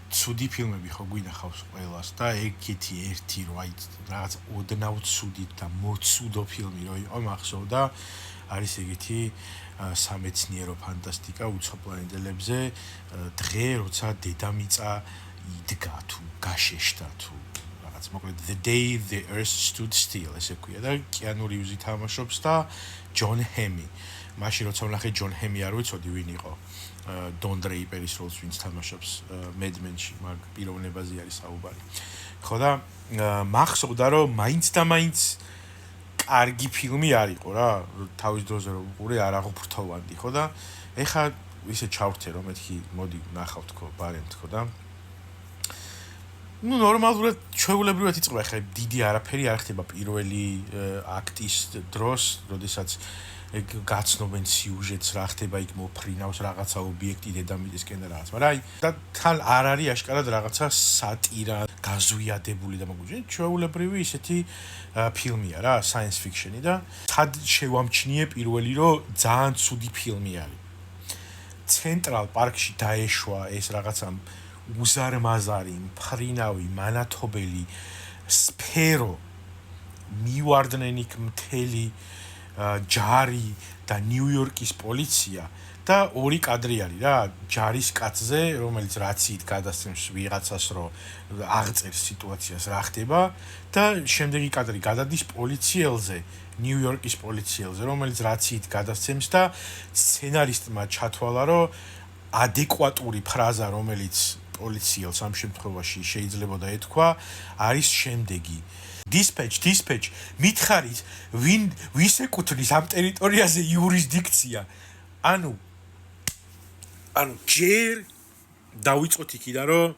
ცუდი ფილმები ხო გვინახავს ყველას და ეგეთი ერთი რო აი რაღაც ოდნავ ცუდი და მოცუდო ფილმი რო იყო მახსოვდა არის ეგეთი სამეცნიერო ფანტასტიკა უცხო პლანეტელებზე დღე როცა დედამიწა იდგა თუ გაშეშდა თუ რაღაც მოკლედ The Day the Earth Stood Still ესე ქვია და კიანუ რივზი თამაშობს და ჯონ ჰემი მაშინ როცა ვნახე ჯონ ჰემი არ ვიცოდი ვინ იყო დონ დრეიპერის როლს ვინც თამაშობს მედმენში მაგ პიროვნებაზე არის საუბარი ხო და მახსოვდა რომ მაინც და მაინც კარგი ფილმი არისო რა თავის დროზე რომ უყურე არ აღფრთოვანდი ხო და ეხა ისე ჩავრთე რომ მეთქი მოდი ნახავ თქო ბარემ თქო და ну ნორმალურად ჩვეულებრივად იწყება ხა დიდი არაფერი არ ხდება პირველი აქტის დროს როდესაც ეგ გაცნობენ სიუჟეტს რა ხდება იქ მოფრინავს რაღაცა ობიექტი დედამიწისკენ და რაღაც მაგრამ აი და თან არ არის აშკარად რაღაცა სატირა გაზვიადებული და მოგვიყვება ჩვეულებრივი ისეთი ფილმია რა science fiction-ი და თად შევამჩნიე პირველი რომ ძალიან ცუდი ფილმი არის ცენტრალ პარკში დაეშვა ეს რაღაცა უზარმაზარი მფრინავი მანათობელი სფერო მივარდნენ იქ მთელი ჯარი და ნიუ-იორკის პოლიცია და ორი კადრი არის რა ჯარის კაცზე რომელიც რაციით გადასცემს ვიღაცას რომ აღწერს სიტუაციას რა ხდება და შემდეგი კადრი გადადის პოლიციელზე ნიუ-იორკის პოლიციელზე რომელიც რაციით გადასცემს და სცენარისტმა ჩათვალა რომ ადეკვატური ფრაზა რომელიც პოლიციელს ამ შემთხვევაში შეიძლება და ეთქვა არის შემდეგი Dispatch, მითხარით, ვის ეკუთვნის ამ ტერიტორიაზე იურისდიქცია? ანუ ჯერ დავიწყოთ იქიდან, რომ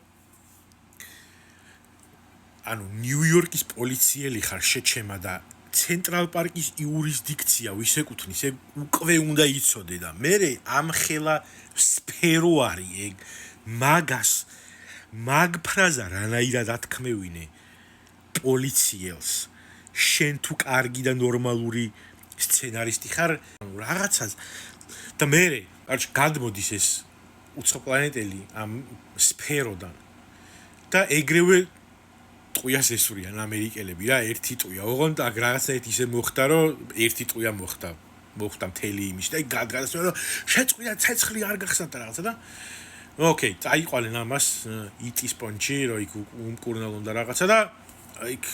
ანუ ნიუ-იორკის პოლიციელი ხარ შეჩემა და ცენტრალ პარკის იურისდიქცია ვის ეკუთვნის, ეგ უკვე უნდა იცოდე და მე ამ ხელა სფერო არის ეგ მაგ ფრაზა რანაირად ათქმევინე პოლიციელს შენ თუ კარგი და ნორმალური სცენარისტი ხარ რაღაცას და მე გადმოდის ეს უცხო პლანეტელი ამ სფეროდან და ეგრევე ტყუიას ესვრიან ამერიკელები რა ერთი ტყუია ოღონდ აქ რაღაცა ისე მოხდა რომ ერთი ტყუია მოხდა მთელი იმის და გადასწორა რომ შეწყვიტა ცეცხლი არ გახსნათ რაღაცა და ოკეი წაიყვალენ ამას იტის პონჩი რომ იქ უმკურნალონ და რაღაცა და იქ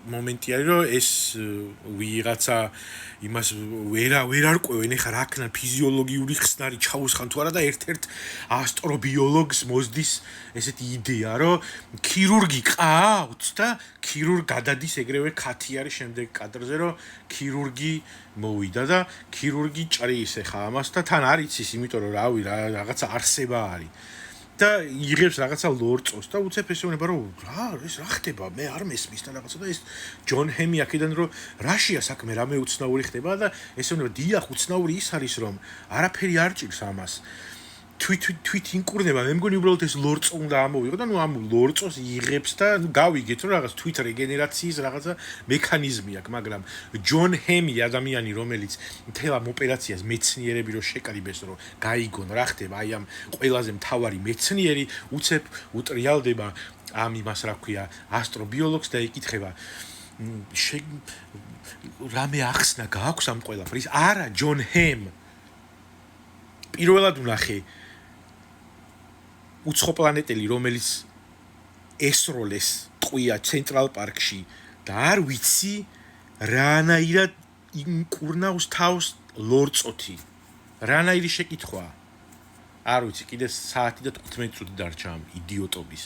მომენტი არის რომ ეს ვიღაცა იმას ვერ არკვევენ ეხა რა ქნა ფიზიოლოგიური ხსნარი ჩაუსხან თუ არა და ერთ-ერთ ასტრობიოლოგს მოსდის ესეთი იდეა რომ ქირურგი ყავს და ქირურგი გადადის ეგრევე ქათი არის შემდეგ კადრზე რომ ქირურგი მოვიდა და ქირურგი ჭრის ეხა ამას და თან არ იცის იმიტომ რომ რავი რაღაცა არსება არის და იღებს რაღაცა ლორწოს და უცებ ესეუნება რომ ეს რა ხდება მე არ მესმის და რაღაცა და ეს ჯონ ჰემი აქედან რომ რაშია საქმე რამე უცნაური ხდება და ესეუნება დიახ უცნაური ის არის რომ არაფერი არ ჭირს ამას თვით ინკურნება მე მგონი უბრალოდ ეს ლორწო უნდა ამოვიღო და ნუ ამ ლორწოს იღებს და გავიგეთ რომ რაღაც თვით რეგენერაციის რაღაცა მექანიზმი აქვს მაგრამ ჯონ ჰემი ადამიანი რომელიც მთელ ამ ოპერაციას მეცნიერები რო შეკრიბეს რომ გაიგონ რა ხდება აი ამ ყველაზე მთავარი მეცნიერი უცებ უტრიალდება ამ იმას რა ქვია ასტრობიოლოგს და ეკითხება რამე ახსნა გააქვს ამ ყველაფრის არა ჯონ ჰემ პირველად ვნახე უცხო პლანეტელი რომელიც ესროლეს ტყვია ცენტრალ პარკში და არ ვიცი რანაირად იმკურნავს თავს ლორწოთი რანაირი შეკითხვა არ ვიცი კიდე საათი და 15 წუთი დარჩა ამ იდიოტობის